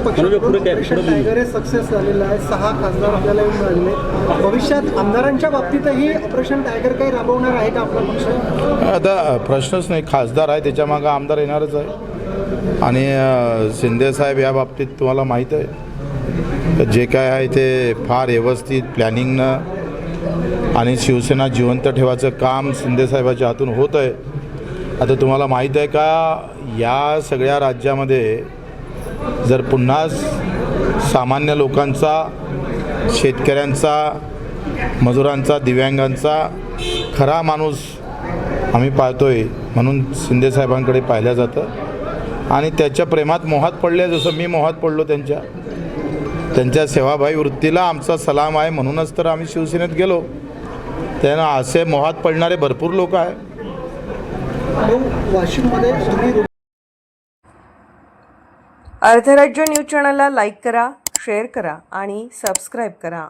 पक्षाकडून टायगर हे सक्सेस झालेलं आहे, 6 खासदार आपल्याला येऊन मिळाले. भविष्यात आमदारांच्या बाबतीतही ऑपरेशन टायगर काही राबवणार आहे का आपला पक्ष? आता प्रश्नच नाही, खासदार आहे त्याच्या मागं आमदार येणारच आहे. आणि शिंदेसाहेब या बाबतीत तुम्हाला माहीत आहे जे काय आहे ते फार व्यवस्थित प्लॅनिंगनं आणि शिवसेना जिवंत ठेवायचं काम शिंदेसाहेबाच्या हातून होत आहे. आता तुम्हाला माहीत आहे का, या सगळ्या राज्यामध्ये जर पुन्हा सामान्य लोकांचा, शेतकऱ्यांचा, मजुरांचा, दिव्यांगांचा खरा माणूस आम्ही पाहतोय म्हणून शिंदेसाहेबांकडे पाहिलं जातं. आणि त्याच्या प्रेमात मोहात पडले, जसं मी मोहात पडलो त्यांच्या सेवाभावी वृत्तीला आमचा सलाम आहे. म्हणूनच तर आम्ही शिवसेनेत गेलो. त्यानं असे मोहात पडणारे भरपूर लोक आहे. अर्धराज्य न्यूज चॅनलला लाईक करा, शेअर करा आणि सबस्क्राईब करा.